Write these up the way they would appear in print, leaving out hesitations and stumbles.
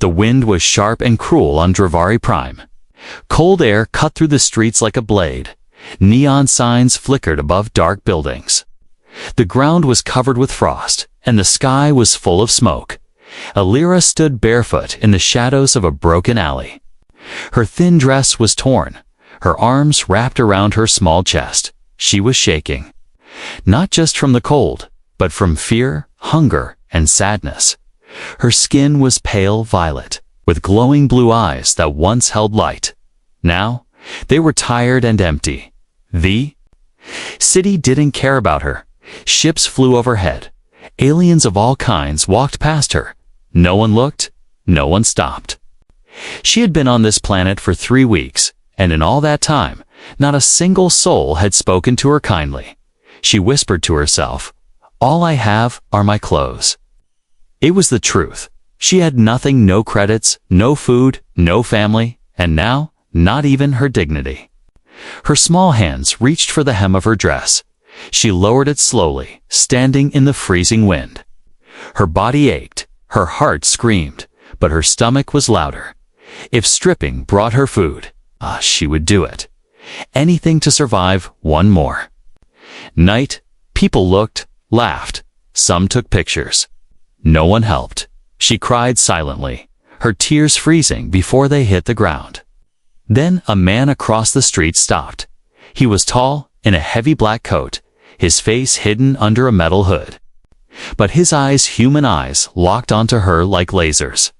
The wind was sharp and cruel on Dravari Prime. Cold air cut through the streets like a blade. Neon signs flickered above dark buildings. The ground was covered with frost, and the sky was full of smoke. Alira stood barefoot in the shadows of a broken alley. Her thin dress was torn, her arms wrapped around her small chest. She was shaking. Not just from the cold, but from fear, hunger, and sadness. Her skin was pale violet, with glowing blue eyes that once held light. Now, they were tired and empty. The city didn't care about her. Ships flew overhead. Aliens of all kinds walked past her. No one looked, no one stopped. She had been on this planet for 3 weeks, and in all that time, not a single soul had spoken to her kindly. She whispered to herself, "All I have are my clothes." It was the truth. She had nothing, no credits, no food, no family, and now, not even her dignity. Her small hands reached for the hem of her dress. She lowered it slowly, standing in the freezing wind. Her body ached, her heart screamed, but her stomach was louder. If stripping brought her food, she would do it. Anything to survive one more night. People looked, laughed. Some took pictures. No one helped. She cried silently, her tears freezing before they hit the ground. Then a man across the street stopped. He was tall, in a heavy black coat, his face hidden under a metal hood. But his eyes, human eyes, locked onto her like lasers.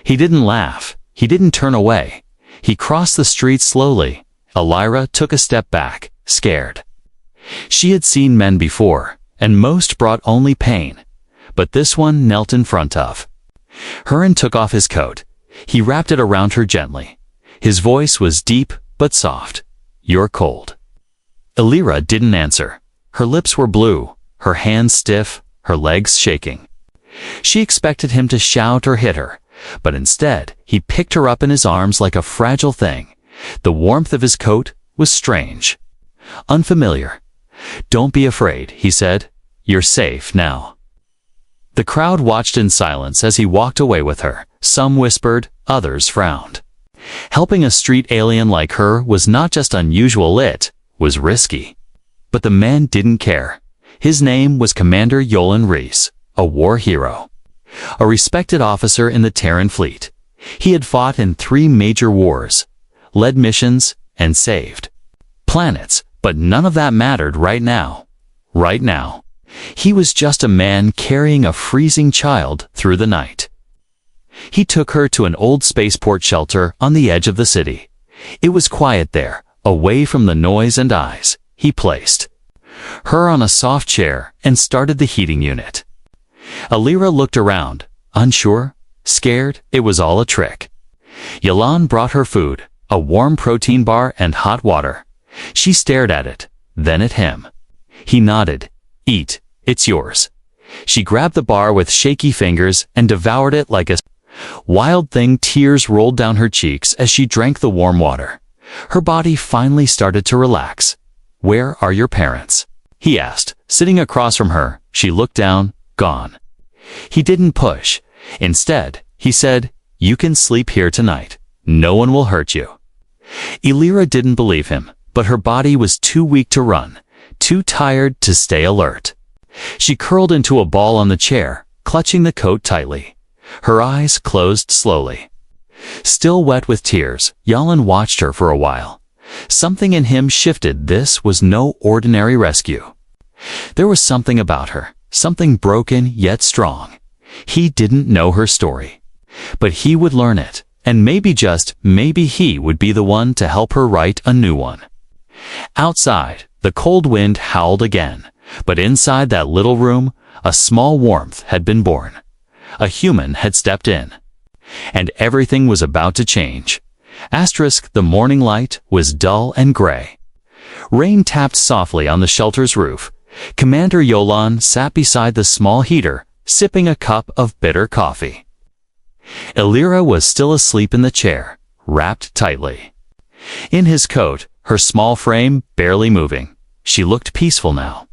He didn't laugh. He didn't turn away. He crossed the street slowly. Alira took a step back, scared. She had seen men before, and most brought only pain. But this one knelt in front of her and took off his coat. He wrapped it around her gently. His voice was deep but soft. "You're cold." Alira didn't answer. Her lips were blue, her hands stiff, her legs shaking. She expected him to shout or hit her, but instead he picked her up in his arms like a fragile thing. The warmth of his coat was strange, unfamiliar. "Don't be afraid," he said. "You're safe now." The crowd watched in silence as he walked away with her. Some whispered, others frowned. Helping a street alien like her was not just unusual, it was risky. But the man didn't care. His name was Commander Yolan Reese, a war hero. A respected officer in the Terran fleet. He had fought in 3 major wars, led missions, and saved planets, but none of that mattered right now. Right now, he was just a man carrying a freezing child through the night. He took her to an old spaceport shelter on the edge of the city. It was quiet there, away from the noise and eyes. He placed her on a soft chair and started the heating unit. Alira looked around, unsure, scared. It was all a trick. Yolan brought her food, a warm protein bar and hot water. She stared at it, then at him. He nodded. "Eat, it's yours." She grabbed the bar with shaky fingers and devoured it like a wild thing. Tears rolled down her cheeks as she drank the warm water. Her body finally started to relax. "Where are your parents?" he asked, sitting across from her. She looked down. Gone. He didn't push. Instead, he said, "You can sleep here tonight. No one will hurt you." Alira didn't believe him, but her body was too weak to run, too tired to stay alert. She curled into a ball on the chair, clutching the coat tightly. Her eyes closed slowly. Still wet with tears, Yolan watched her for a while. Something in him shifted. This was no ordinary rescue. There was something about her, something broken yet strong. He didn't know her story, but he would learn it, and maybe, just maybe, he would be the one to help her write a new one. Outside, the cold wind howled again, but inside that little room, a small warmth had been born. A human had stepped in. And everything was about to change. The morning light was dull and gray. Rain tapped softly on the shelter's roof. Commander Yolan sat beside the small heater, sipping a cup of bitter coffee. Alira was still asleep in the chair, wrapped tightly in his coat, her small frame barely moving. She looked peaceful now.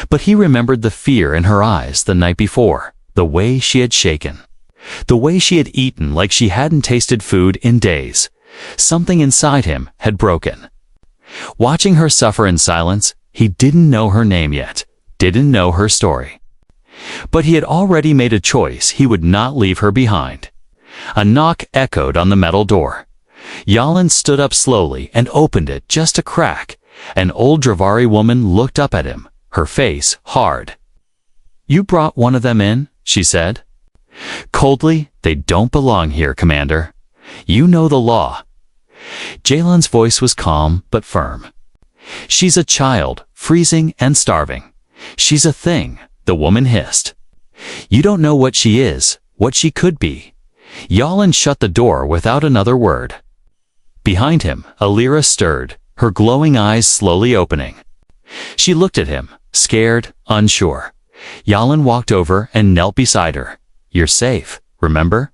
But he remembered the fear in her eyes the night before, the way she had shaken. The way she had eaten like she hadn't tasted food in days. Something inside him had broken. Watching her suffer in silence, he didn't know her name yet, didn't know her story. But he had already made a choice he would not leave her behind. A knock echoed on the metal door. Yalin stood up slowly and opened it just a crack. An old Dravari woman looked up at him, her face hard. "You brought one of them in?" she said. Coldly, "They don't belong here, Commander. You know the law." Jalen's voice was calm but firm. "She's a child, freezing and starving. She's a thing," the woman hissed. "You don't know what she is, what she could be." Yalin shut the door without another word. Behind him, Alira stirred, her glowing eyes slowly opening. She looked at him, scared, unsure. Yalin walked over and knelt beside her. "You're safe, remember?"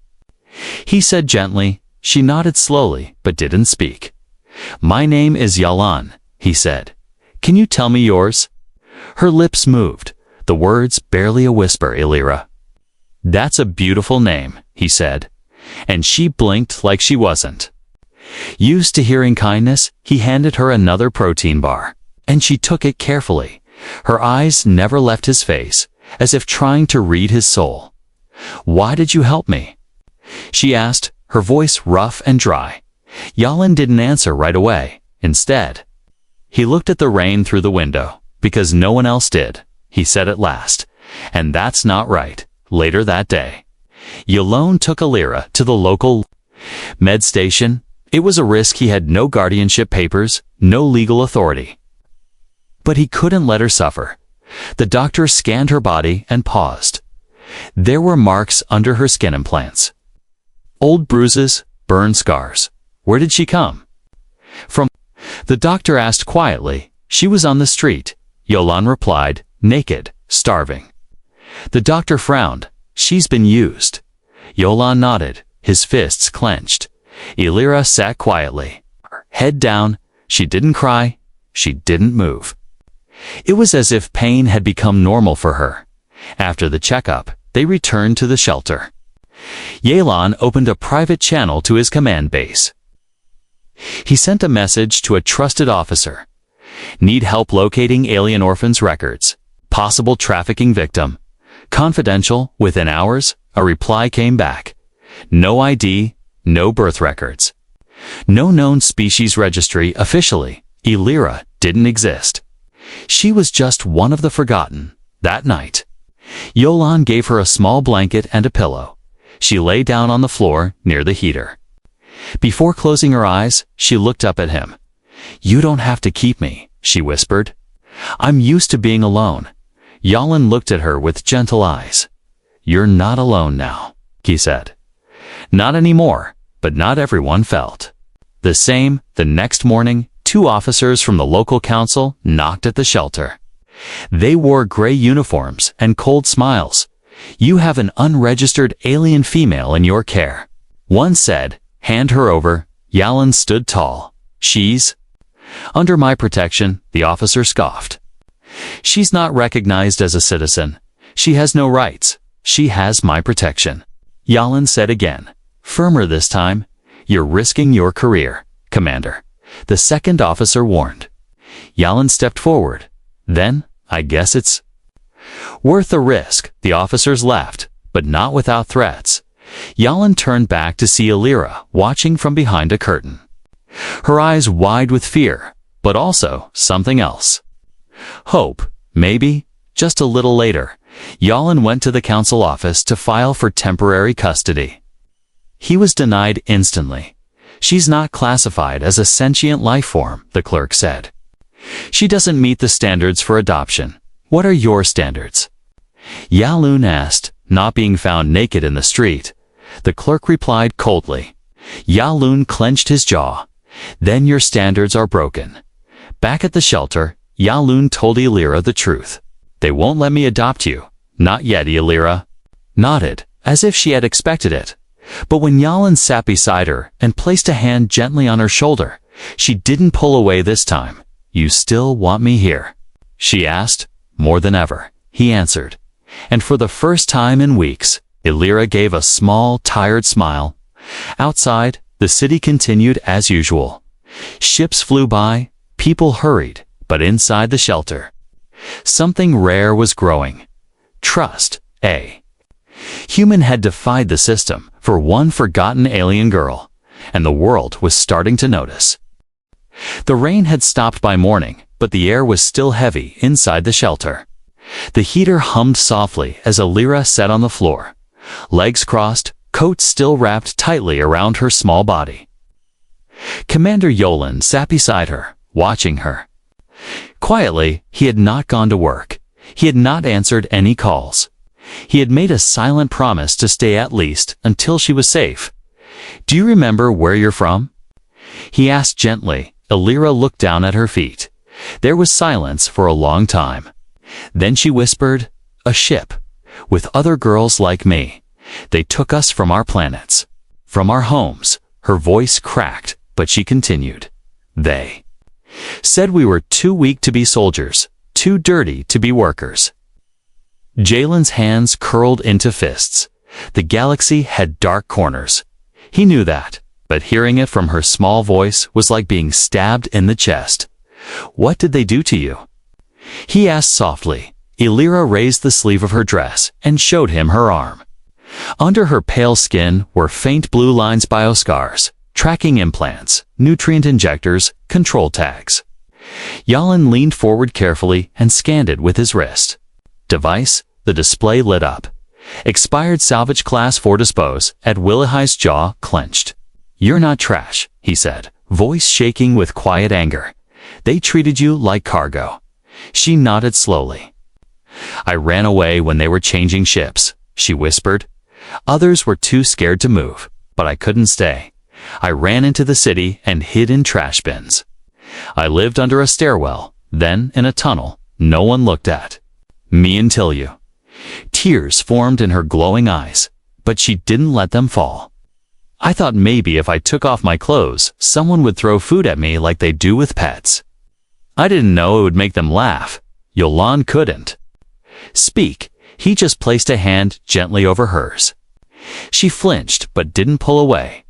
He said gently. She nodded slowly, but didn't speak. "My name is Yalan," he said. "Can you tell me yours?" Her lips moved, the words barely a whisper, "Illyra." "That's a beautiful name," he said. And she blinked like she wasn't. Used to hearing kindness, he handed her another protein bar, and she took it carefully. Her eyes never left his face, as if trying to read his soul. "Why did you help me?" she asked, her voice rough and dry. Yalin didn't answer right away. Instead, he looked at the rain through the window. "Because no one else did," he said at last. "And that's not right." Later that day, Yalon took Alira to the local med station. It was a risk. He had no guardianship papers, no legal authority. But he couldn't let her suffer. The doctor scanned her body and paused. There were marks under her skin implants. Old bruises, burn scars. Where did she come from? The doctor asked quietly. "She was on the street," Yalin replied, "naked, starving." The doctor frowned. "She's been used." Yalin nodded, his fists clenched. Illyra sat quietly, her head down. She didn't cry. She didn't move. It was as if pain had become normal for her. After the checkup, they returned to the shelter. Yalin opened a private channel to his command base. He sent a message to a trusted officer. "Need help locating alien orphans' records. Possible trafficking victim. Confidential." Within hours, a reply came back. No ID, no birth records. No known species registry officially. Illyra didn't exist. She was just one of the forgotten. That night, Yalin gave her a small blanket and a pillow. She lay down on the floor near the heater. Before closing her eyes, she looked up at him. "You don't have to keep me," she whispered. "I'm used to being alone." Yalin looked at her with gentle eyes. "You're not alone now," he said. Not anymore, but not everyone felt the same. The next morning, 2 officers from the local council knocked at the shelter. They wore gray uniforms and cold smiles. "You have an unregistered alien female in your care," one said. "Hand her over." Yalin stood tall. "She's under my protection," the officer scoffed. "She's not recognized as a citizen. She has no rights. She has my protection." Yalin said again, firmer this time. "You're risking your career, Commander," the second officer warned. Yalin stepped forward. "Then, I guess it's worth the risk." The officers laughed, but not without threats. Yalin turned back to see Illyra watching from behind a curtain. Her eyes wide with fear, but also something else. Hope, maybe. Just a little later, Yalin went to the council office to file for temporary custody. He was denied instantly. "She's not classified as a sentient life form," the clerk said. "She doesn't meet the standards for adoption." "What are your standards?" Yalin asked, not being found naked in the street. The clerk replied coldly. Yalin clenched his jaw. "Then your standards are broken." Back at the shelter, Yalin told Illyra the truth. "They won't let me adopt you." "Not yet." Illyra nodded, as if she had expected it. But when Yalin sat beside her and placed a hand gently on her shoulder, she didn't pull away this time. "You still want me here?" she asked. "More than ever," he answered. And for the first time in weeks, Illyra gave a small, tired smile. Outside, the city continued as usual. Ships flew by, people hurried, but inside the shelter, something rare was growing. Trust, Human had defied the system for one forgotten alien girl, and the world was starting to notice. The rain had stopped by morning, but the air was still heavy inside the shelter. The heater hummed softly as Illyra sat on the floor, legs crossed, coat still wrapped tightly around her small body. Commander Yolan sat beside her, watching her. Quietly, he had not gone to work. He had not answered any calls. He had made a silent promise to stay at least until she was safe. "Do you remember where you're from?" He asked gently. Illyra looked down at her feet. There was silence for a long time. Then she whispered, "A ship, with other girls like me. They took us from our planets, from our homes." Her voice cracked, but she continued. "They said we were too weak to be soldiers, too dirty to be workers." Jalen's hands curled into fists. The galaxy had dark corners. He knew that, but hearing it from her small voice was like being stabbed in the chest. "What did they do to you?" he asked softly. Illyra raised the sleeve of her dress and showed him her arm. Under her pale skin were faint blue lines, bioscars, tracking implants, nutrient injectors, control tags. Yolan leaned forward carefully and scanned it with his wrist. Device, the display lit up. Expired salvage class for dispose. At Willihai's jaw clenched. "You're not trash," he said, voice shaking with quiet anger. "They treated you like cargo." She nodded slowly. "I ran away when they were changing ships," she whispered. "Others were too scared to move, but I couldn't stay. I ran into the city and hid in trash bins. I lived under a stairwell, then in a tunnel no one looked at me until you." Tears formed in her glowing eyes, but she didn't let them fall. "I thought maybe if I took off my clothes, someone would throw food at me like they do with pets. I didn't know it would make them laugh." Yolan couldn't speak. He just placed a hand gently over hers. She flinched but didn't pull away.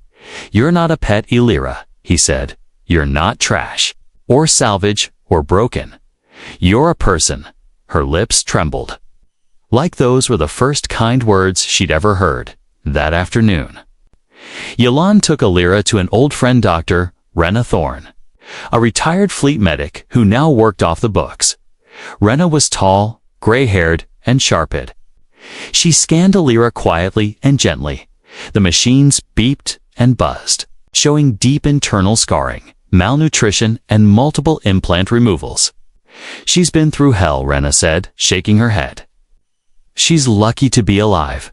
"You're not a pet, Illyra," he said. "You're not trash, or salvage, or broken. You're a person." Her lips trembled. Like those were the first kind words she'd ever heard that afternoon. Yolan took Illyra to an old friend, Dr. Rena Thorne, a retired fleet medic who now worked off the books. Rena was tall, gray-haired, and sharp-eyed. She scanned Illyra quietly and gently. The machines beeped and buzzed, showing deep internal scarring, malnutrition, and multiple implant removals. "She's been through hell," Rena said, shaking her head. "She's lucky to be alive."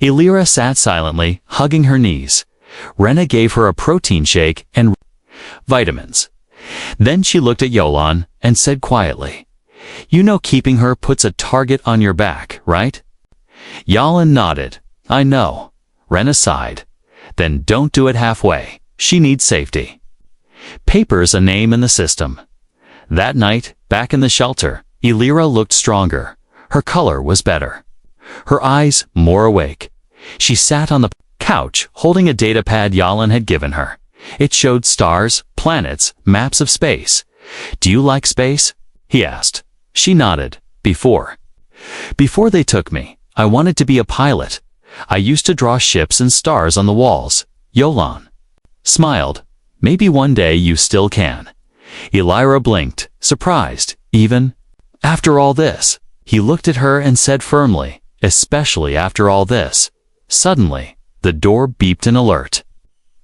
Illyra sat silently, hugging her knees. Rena gave her a protein shake and vitamins. Then she looked at Yolan and said quietly, "You know keeping her puts a target on your back, right?" Yolan nodded. "I know." Rena sighed. "Then don't do it halfway. She needs safety." Paper's a name in the system. That night, back in the shelter, Illyra looked stronger. Her color was better. Her eyes more awake. She sat on the couch, holding a data pad Yolan had given her. It showed stars, planets, maps of space. "Do you like space?" he asked. She nodded. Before they took me, I wanted to be a pilot. I used to draw ships and stars on the walls." Yolan smiled. "Maybe one day you still can." Illyra blinked, surprised. "Even after all this?" He looked at her and said firmly, "Especially after all this." Suddenly, the door beeped an alert.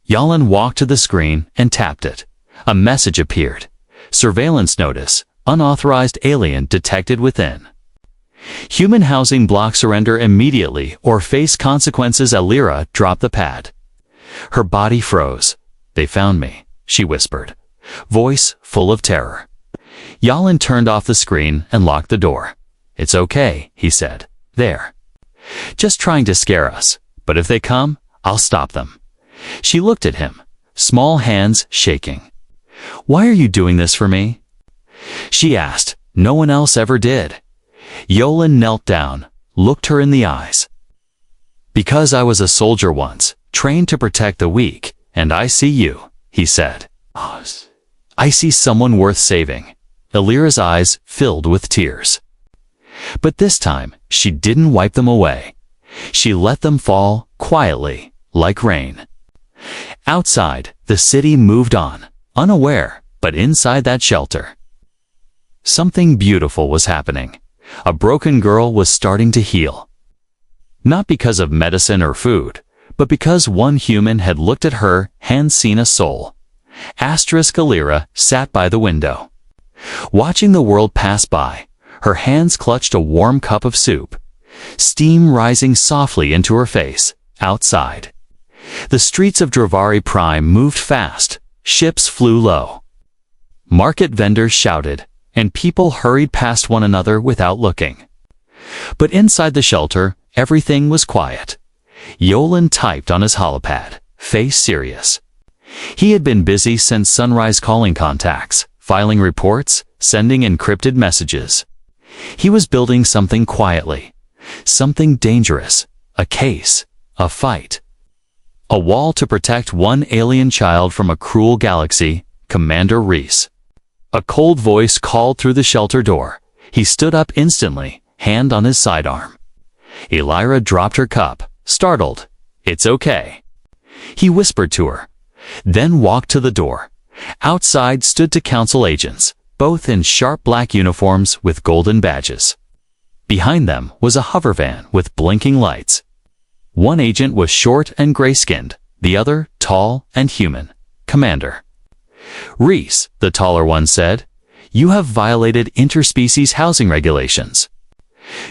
Yolan walked to the screen and tapped it. A message appeared. "Surveillance notice. Unauthorized alien detected within. Human housing block, surrender immediately or face consequences." Illyra dropped the pad. Her body froze. "They found me," she whispered, voice full of terror. Yolan turned off the screen and locked the door. "It's okay," he said. "They're just trying to scare us, but if they come, I'll stop them." She looked at him, small hands shaking. "Why are you doing this for me?" she asked. "No one else ever did." Yolan knelt down, looked her in the eyes. Because I was a soldier once, trained to protect the weak, and I see you, he said. I see someone worth saving. Elira's eyes filled with tears. But this time, she didn't wipe them away. She let them fall quietly, like rain. Outside, the city moved on, unaware, but inside that shelter, something beautiful was happening. A broken girl was starting to heal. Not because of medicine or food, but because one human had looked at her and seen a soul. Elira sat by the window, watching the world pass by. Her hands clutched a warm cup of soup, steam rising softly into her face. Outside, the streets of Dravari Prime moved fast. Ships flew low. Market vendors shouted, and people hurried past one another without looking. But inside the shelter, everything was quiet. Yolan typed on his holopad, face serious. He had been busy since sunrise, calling contacts, filing reports, sending encrypted messages. He was building something quietly, something dangerous, a case, a fight. A wall to protect one alien child from a cruel galaxy, Commander Reese. A cold voice called through the shelter door. He stood up instantly, hand on his sidearm. Elira dropped her cup, startled. It's okay, he whispered to her, then walked to the door. Outside stood two council agents, both in sharp black uniforms with golden badges. Behind them was a hover van with blinking lights. One agent was short and gray-skinned, the other tall and human. Commander Reese, the taller one said, you have violated interspecies housing regulations.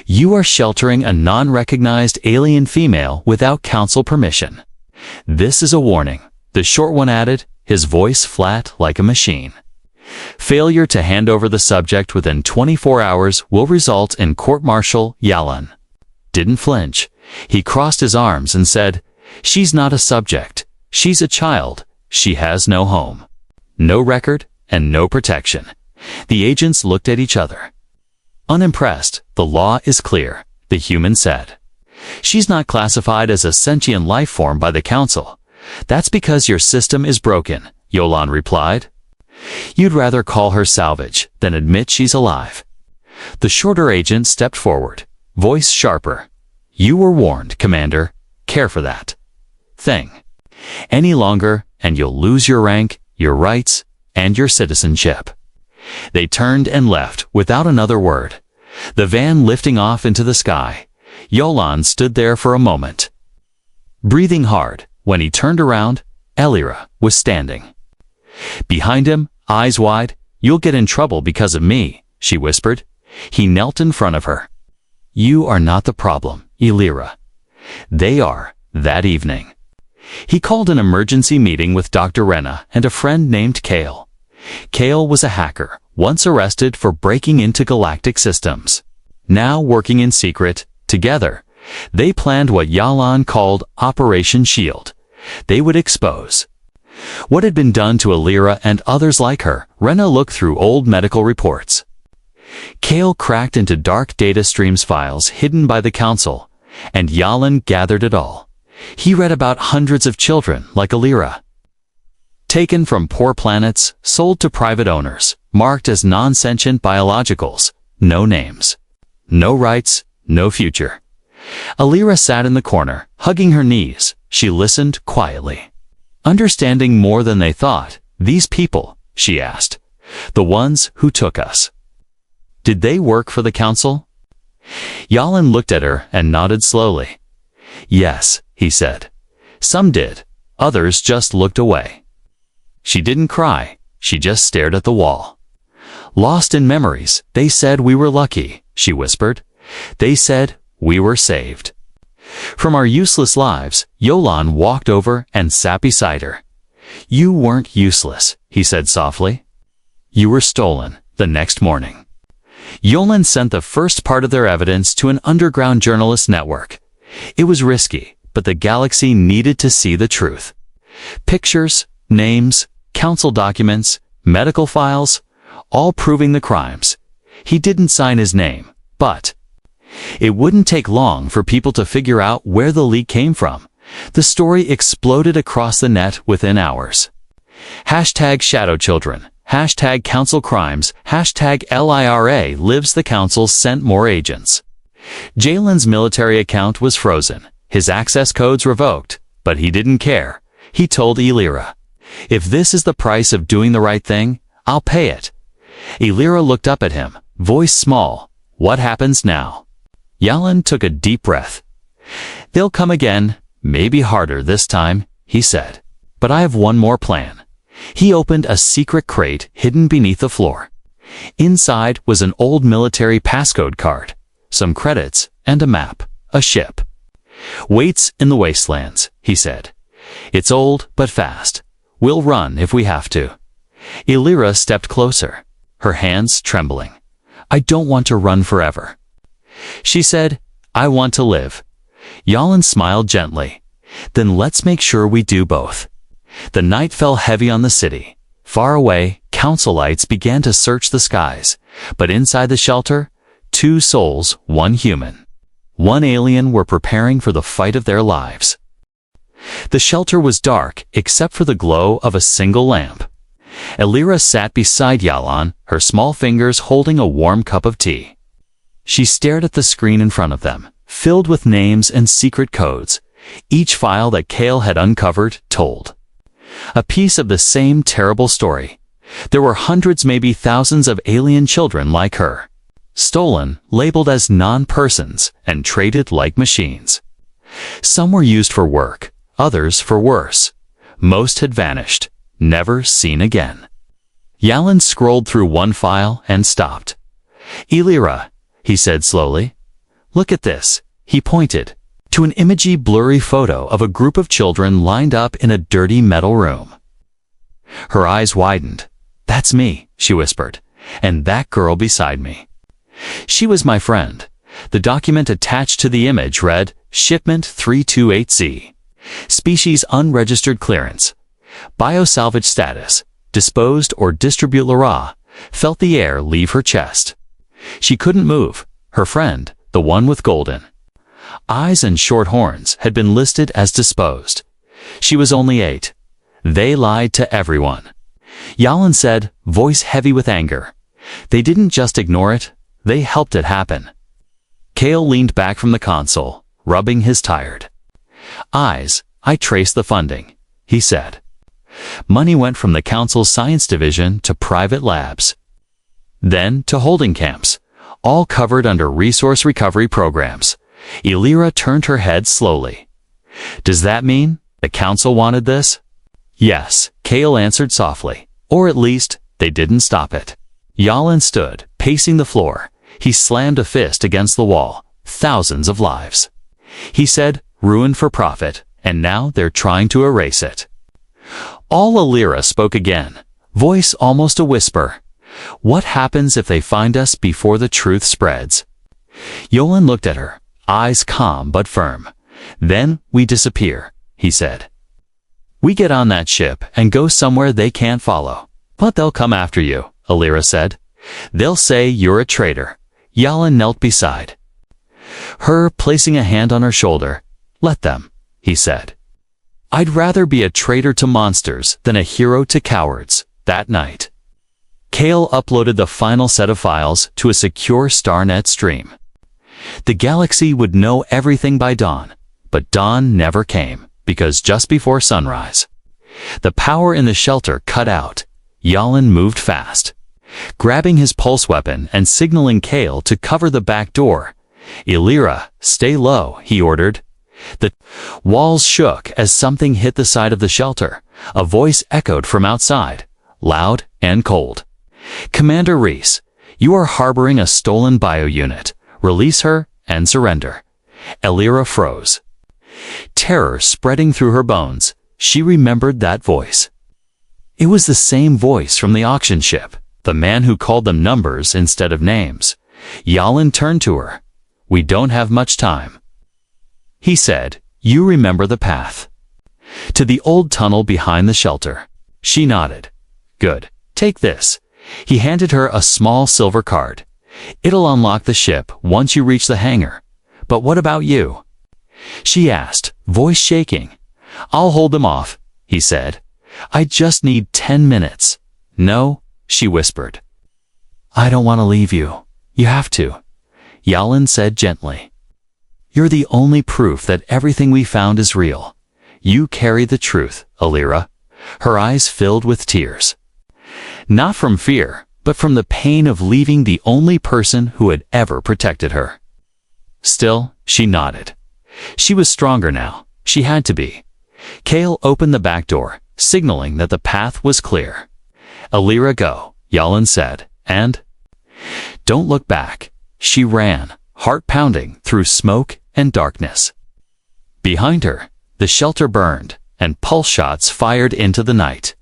You are sheltering a non-recognized alien female without council permission. This is a warning, the short one added, his voice flat like a machine. Failure to hand over the subject within 24 hours will result in court-martial. Yalan didn't flinch. He crossed his arms and said, she's not a subject. She's a child. She has no home, no record, and no protection. The agents looked at each other. Unimpressed. The law is clear, the human said. She's not classified as a sentient life form by the council. That's because your system is broken, Yolan replied. You'd rather call her salvage than admit she's alive. The shorter agent stepped forward, voice sharper. You were warned, Commander. Care for that thing any longer, and you'll lose your rank, your rights, and your citizenship. They turned and left without another word, the van lifting off into the sky. Yolan stood there for a moment, breathing hard. When he turned around, Elira was standing behind him, eyes wide. You'll get in trouble because of me, she whispered. He knelt in front of her. You are not the problem, Elira. They are. That evening, he called an emergency meeting with Dr. Rena and a friend named Kale. Kale was a hacker, once arrested for breaking into galactic systems. Now working in secret, together, they planned what Yalan called Operation Shield. They would expose what had been done to Elira and others like her. Rena looked through old medical reports. Kale cracked into dark data streams, files hidden by the council, and Yalan gathered it all. He read about hundreds of children like Elira, taken from poor planets, sold to private owners, marked as non-sentient biologicals, no names, no rights, no future. Elira sat in the corner, hugging her knees. She listened quietly, understanding more than they thought. These people, she asked, the ones who took us, did they work for the council? Yalan looked at her and nodded slowly. Yes, he said. Some did, others just looked away. She didn't cry, she just stared at the wall. Lost in memories, they said we were lucky, she whispered. They said we were saved from our useless lives. Yolan walked over and sat beside her. You weren't useless, he said softly. You were stolen. The next morning, Yolan sent the first part of their evidence to an underground journalist network. It was risky, but the galaxy needed to see the truth. Pictures, names, council documents, medical files, all proving the crimes. He didn't sign his name, but It wouldn't take long for people to figure out where the leak came from. The story exploded across the net within hours. Hashtag Shadow Children, hashtag Council Crimes, hashtag LIRA Lives the Council sent more agents. Jalen's military account was frozen, his access codes revoked, but he didn't care. He told Elira, "If this is the price of doing the right thing, I'll pay it." Elira looked up at him, voice small. "What happens now?" Yalen took a deep breath. "They'll come again, maybe harder this time," he said. "But I have one more plan." He opened a secret crate hidden beneath the floor. Inside was an old military passcode card, some credits, and a map, a ship. "Waits in the wastelands," he said. "It's old, but fast. We'll run if we have to." Elira stepped closer, her hands trembling. "I don't want to run forever." She said, "I want to live." Yalen smiled gently. "Then let's make sure we do both." The night fell heavy on the city. Far away, council lights began to search the skies. But inside the shelter, 2 souls, 1 human. 1 alien were preparing for the fight of their lives. The shelter was dark except for the glow of a single lamp. Elira sat beside Yalan, her small fingers holding a warm cup of tea. She stared at the screen in front of them, filled with names and secret codes. Each file that Kale had uncovered told a piece of the same terrible story. There were hundreds, maybe thousands of alien children like her. Stolen, labeled as non-persons, and traded like machines. Some were used for work, others for worse. Most had vanished, never seen again. Yalen scrolled through one file and stopped. "Elira," he said slowly. "Look at this." He pointed to an imagey, blurry photo of a group of children lined up in a dirty metal room. Her eyes widened. "That's me," she whispered, "and that girl beside me." She was my friend. The document attached to the image read, Shipment 328Z. Species unregistered clearance. Biosalvage status. Disposed or distribute Lara. Felt the air leave her chest. She couldn't move. Her friend, the one with golden eyes and short horns, had been listed as disposed. She was only 8. They lied to everyone. Yalen said, voice heavy with anger. They didn't just ignore it, they helped it happen. Kale leaned back from the console, rubbing his tired eyes. "I traced the funding," he said. Money went from the council's science division to private labs, then to holding camps, all covered under resource recovery programs. Elira turned her head slowly. "Does that mean the council wanted this?" "Yes," Kale answered softly. "Or at least, they didn't stop it." Yalen stood, pacing the floor. He slammed a fist against the wall. "Thousands of lives," he said, "ruined for profit, and now they're trying to erase it." All Elira spoke again, voice almost a whisper. "What happens if they find us before the truth spreads?" Yolan looked at her, eyes calm but firm. "Then we disappear," he said. "We get on that ship and go somewhere they can't follow." "But they'll come after you," Elira said. "They'll say you're a traitor." Yalan knelt beside her, placing a hand on her shoulder. "Let them," he said. "I'd rather be a traitor to monsters than a hero to cowards." That night, Kale uploaded the final set of files to a secure StarNet stream. The galaxy would know everything by dawn, but dawn never came, because just before sunrise, the power in the shelter cut out. Yalen moved fast, grabbing his pulse weapon and signaling Kale to cover the back door. "Elira, stay low," he ordered. The walls shook as something hit the side of the shelter. A voice echoed from outside, loud and cold. "Commander Reese, you are harboring a stolen bio-unit. Release her and surrender." Elira froze, terror spreading through her bones. She remembered that voice. It was the same voice from the auction ship, the man who called them numbers instead of names. Yalen turned to her. "We don't have much time," he said. "You remember the path to the old tunnel behind the shelter." She nodded. "Good. Take this." He handed her a small silver card. It'll unlock the ship once you reach the hangar. But what about you? She asked, voice shaking. I'll hold them off, he said. I just need 10 minutes. No, she whispered. I don't want to leave you. You have to, Yalan said gently. You're the only proof that everything we found is real. You carry the truth, Alira. Her eyes filled with tears. Not from fear, but from the pain of leaving the only person who had ever protected her. Still, she nodded. She was stronger now. She had to be. Kale opened the back door, signaling that the path was clear. Alira, go, Yalan said, and don't look back. She ran, heart pounding, through smoke and darkness. Behind her, the shelter burned, and pulse shots fired into the night.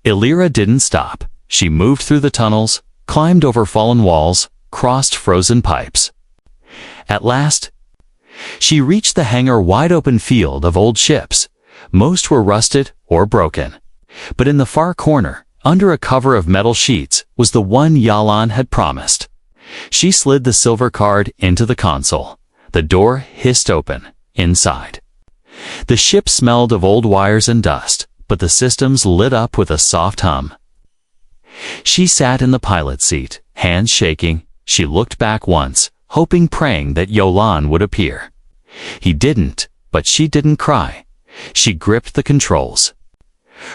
Alira didn't stop. She moved through the tunnels, climbed over fallen walls, crossed frozen pipes. At last, she reached the hangar-wide-open field of old ships. Most were rusted or broken. But in the far corner, under a cover of metal sheets, was the one Yalan had promised. She slid the silver card into the console. The door hissed open, inside. The ship smelled of old wires and dust, but the systems lit up with a soft hum. She sat in the pilot's seat, hands shaking. She looked back once, hoping, praying that Yalan would appear. He didn't, but she didn't cry. She gripped the controls.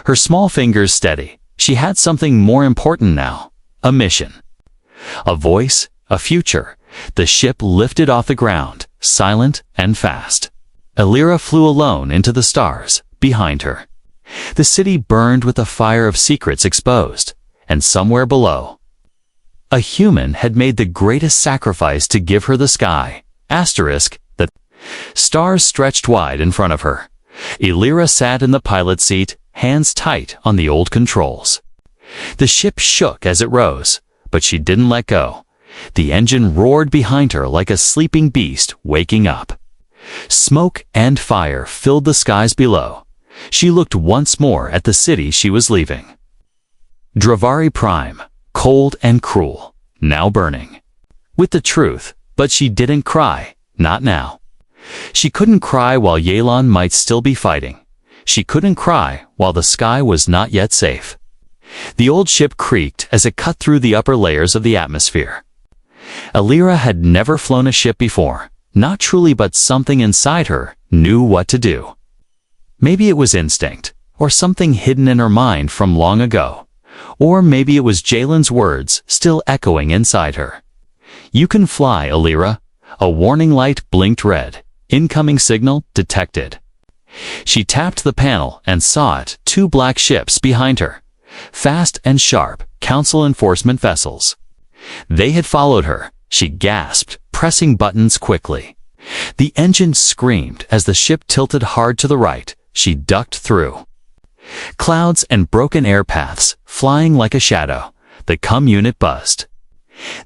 Her small fingers steady. She had something more important now. A mission. A voice, a future. The ship lifted off the ground, silent and fast. Alira flew alone into the stars, behind her. The city burned with a fire of secrets exposed, and somewhere below, a human had made the greatest sacrifice to give her the sky. The stars stretched wide in front of her. Alira sat in the pilot's seat, hands tight on the old controls. The ship shook as it rose, but she didn't let go. The engine roared behind her like a sleeping beast waking up. Smoke and fire filled the skies below. She looked once more at the city she was leaving. Dravari Prime, cold and cruel, now burning. With the truth, but she didn't cry, not now. She couldn't cry while Yalan might still be fighting. She couldn't cry while the sky was not yet safe. The old ship creaked as it cut through the upper layers of the atmosphere. Alira had never flown a ship before, not truly, but something inside her knew what to do. Maybe it was instinct, or something hidden in her mind from long ago. Or maybe it was Jalen's words still echoing inside her. You can fly, Alira. A warning light blinked red. Incoming signal detected. She tapped the panel and saw it, 2 black ships behind her. Fast and sharp, Council enforcement vessels. They had followed her. She gasped, pressing buttons quickly. The engine screamed as the ship tilted hard to the right. She ducked through clouds and broken air paths, flying like a shadow. The CUM unit buzzed.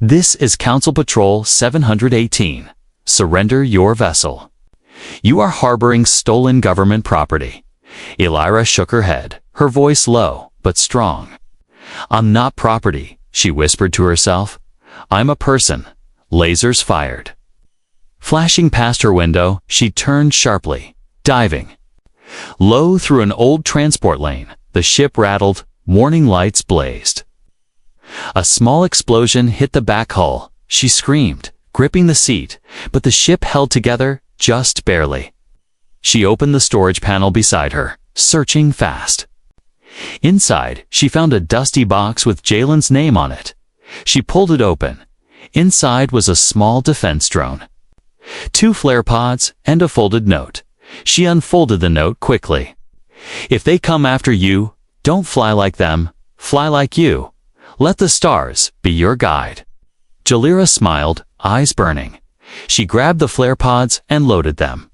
This is Council Patrol 718. Surrender your vessel. You are harboring stolen government property. Alira shook her head, her voice low but strong. I'm not property, she whispered to herself. I'm a person. Lasers fired. Flashing past her window, she turned sharply, diving. Low through an old transport lane, the ship rattled, warning lights blazed. A small explosion hit the back hull. She screamed, gripping the seat, but the ship held together just barely. She opened the storage panel beside her, searching fast. Inside, she found a dusty box with Jalen's name on it. She pulled it open. Inside was a small defense drone. 2 flare pods and a folded note. She unfolded the note quickly. If they come after you, don't fly like them, fly like you. Let the stars be your guide. Jalira smiled, eyes burning. She grabbed the flare pods and loaded them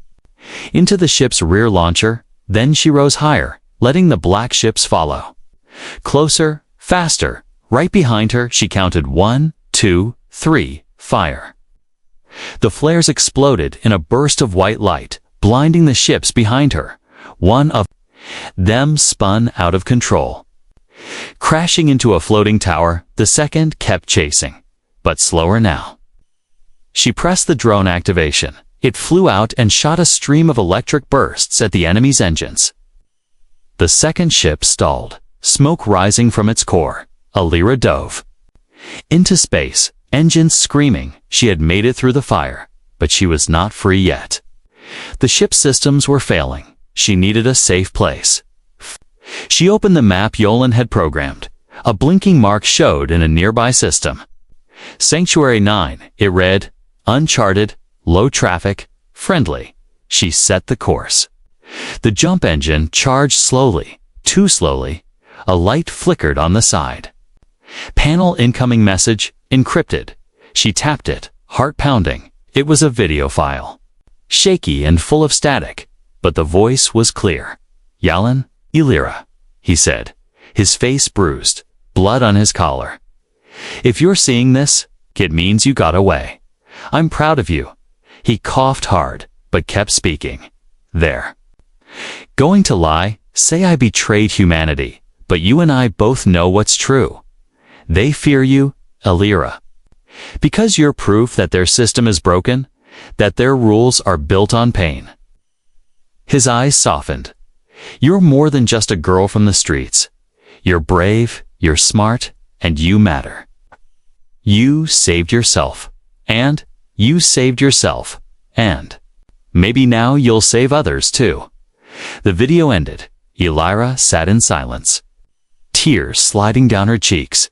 into the ship's rear launcher. Then she rose higher, letting the black ships follow. Closer, faster. Right behind her, she counted 1, 2, 3, fire. The flares exploded in a burst of white light, blinding the ships behind her. One of them spun out of control, crashing into a floating tower. The second kept chasing. but slower now. She pressed the drone activation. It flew out and shot a stream of electric bursts at the enemy's engines. The second ship stalled, smoke rising from its core. Alira dove into space, engines screaming. She had made it through the fire, but she was not free yet. The ship's systems were failing. She needed a safe place. She opened the map Yolan had programmed. A blinking mark showed in a nearby system. Sanctuary 9, it read, uncharted, low traffic, friendly. She set the course. The jump engine charged slowly, too slowly. A light flickered on the side. Panel incoming message, encrypted. She tapped it, heart pounding. It was a video file. Shaky and full of static, but the voice was clear. Yalan, Alira, he said, his face bruised, blood on his collar. If you're seeing this, it means you got away. I'm proud of you. He coughed hard, but kept speaking. There. Going to lie, say I betrayed humanity, but you and I both know what's true. They fear you, Alira. Because you're proof that their system is broken, that their rules are built on pain. His eyes softened. You're more than just a girl from the streets. You're brave, you're smart, and you matter. You saved yourself. And you saved yourself. And maybe now you'll save others too. The video ended. Alira sat in silence. Tears sliding down her cheeks.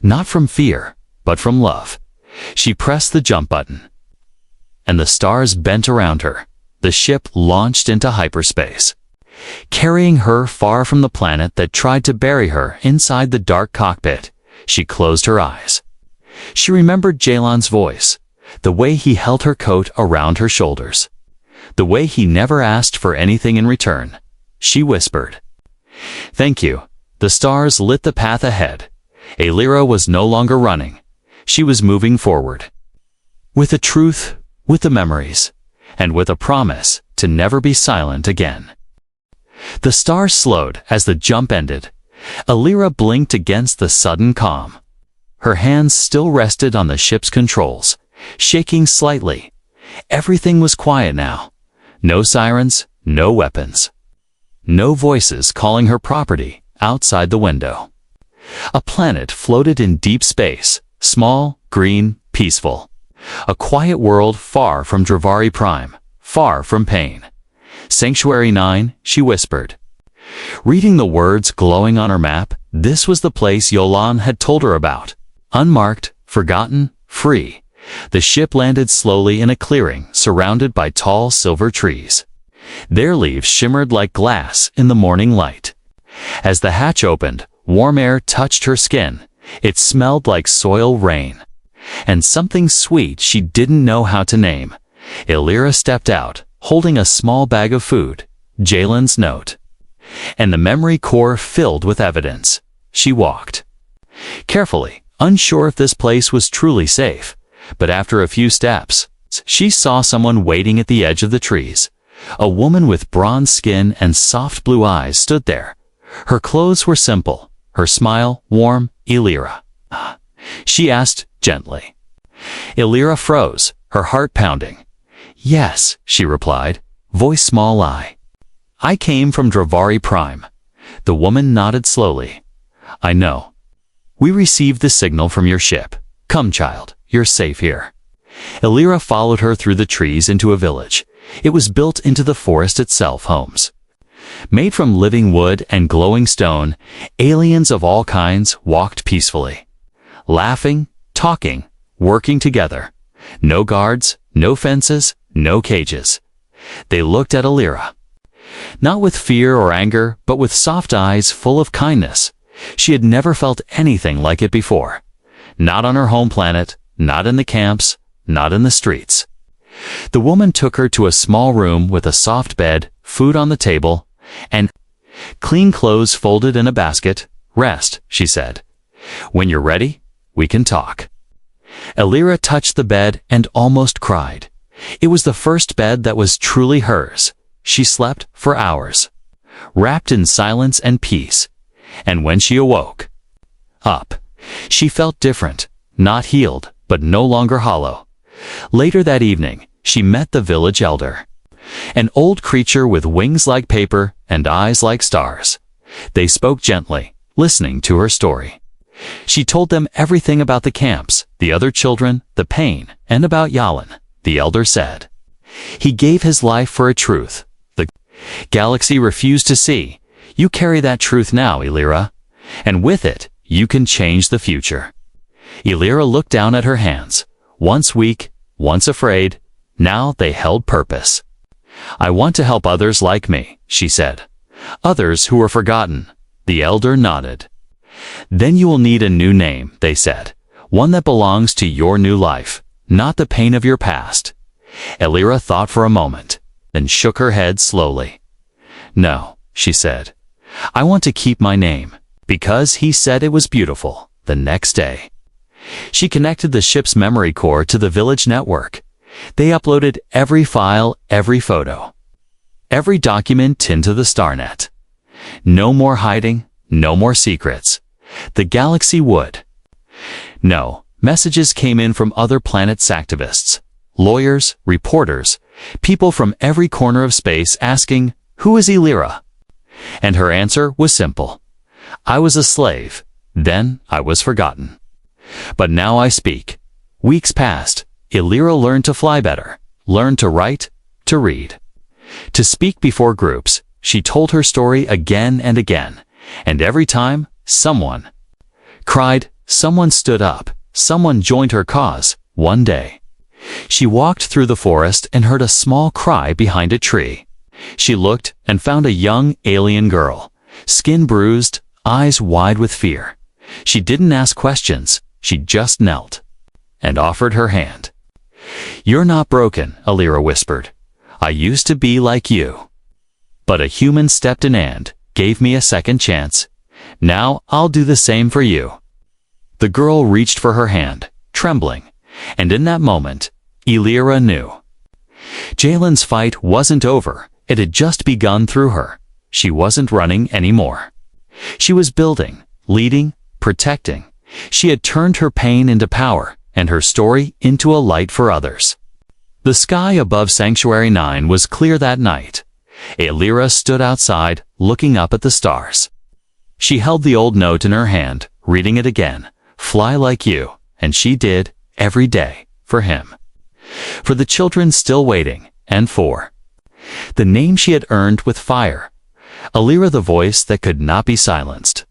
Not from fear, but from love. She pressed the jump button. And the stars bent around her. The ship launched into hyperspace, carrying her far from the planet that tried to bury her inside the dark cockpit. She closed her eyes. She remembered Jalan's voice, the way he held her coat around her shoulders, the way he never asked for anything in return. She whispered, "Thank you." The stars lit the path ahead. Alira was no longer running. She was moving forward. With the truth, with the memories, and with a promise to never be silent again. The stars slowed as the jump ended. Alira blinked against the sudden calm. Her hands still rested on the ship's controls, shaking slightly. Everything was quiet now. No sirens, no weapons. No voices calling her property outside the window. A planet floated in deep space, small, green, peaceful. A quiet world far from Dravari Prime, far from pain. Sanctuary 9, she whispered. Reading the words glowing on her map, this was the place Yolan had told her about. Unmarked, forgotten, free. The ship landed slowly in a clearing surrounded by tall silver trees. Their leaves shimmered like glass in the morning light. As the hatch opened, warm air touched her skin. It smelled like soil rain. And something sweet she didn't know how to name. Alira stepped out, holding a small bag of food, Jalen's note. And the memory core filled with evidence. She walked carefully, unsure if this place was truly safe. But after a few steps, she saw someone waiting at the edge of the trees. A woman with bronze skin and soft blue eyes stood there. Her clothes were simple, her smile warm. Alira, she asked gently. Alira froze, her heart pounding. Yes, she replied, voice small. I came from Dravari Prime. The woman nodded slowly. I know. We received the signal from your ship. Come, child, you're safe here. Alira followed her through the trees into a village. It was built into the forest itself, homes. Made from living wood and glowing stone, aliens of all kinds walked peacefully. Laughing, talking, working together. No guards, no fences, no cages. They looked at Alira. Not with fear or anger, but with soft eyes full of kindness. She had never felt anything like it before. Not on her home planet, not in the camps, not in the streets. The woman took her to a small room with a soft bed, food on the table, and clean clothes folded in a basket. Rest, she said. When you're ready, we can talk. Alira touched the bed and almost cried. It was the first bed that was truly hers. She slept for hours, wrapped in silence and peace. And when she awoke, she felt different, not healed, but no longer hollow. Later that evening, she met the village elder. An old creature with wings like paper and eyes like stars. They spoke gently, listening to her story. She told them everything about the camps, the other children, the pain, and about Yalin, the elder said. He gave his life for a truth the galaxy refused to see. You carry that truth now, Elira, and with it, you can change the future. Elira looked down at her hands, once weak, once afraid. Now they held purpose. I want to help others like me, she said. Others who were forgotten. The elder nodded. Then you will need a new name, they said. One that belongs to your new life, not the pain of your past. Elira thought for a moment, then shook her head slowly. No, she said. I want to keep my name, because he said it was beautiful, the next day. She connected the ship's memory core to the village network. They uploaded every file, every photo, every document into the StarNet. No more hiding, no more secrets. The galaxy would. No, messages came in from other planets' activists, lawyers, reporters, people from every corner of space asking, who is Elira? And her answer was simple. I was a slave, then I was forgotten. But now I speak. Weeks passed. Elira learned to fly better, learned to write, to read, to speak before groups. She told her story again and again, and every time, someone cried, someone stood up, someone joined her cause. One day, she walked through the forest and heard a small cry behind a tree. She looked and found a young alien girl, skin bruised, eyes wide with fear. She didn't ask questions, she just knelt and offered her hand. You're not broken, Elira whispered. I used to be like you. But a human stepped in and gave me a second chance. Now I'll do the same for you. The girl reached for her hand, trembling, and in that moment, Elira knew. Jalen's fight wasn't over, it had just begun through her. She wasn't running anymore. She was building, leading, protecting. She had turned her pain into power, and her story into a light for others. The sky above Sanctuary 9 was clear that night. Elira stood outside, looking up at the stars. She held the old note in her hand, reading it again. Fly like you, and she did, every day, for him. For the children still waiting, and for the name she had earned with fire. Elira, the voice that could not be silenced.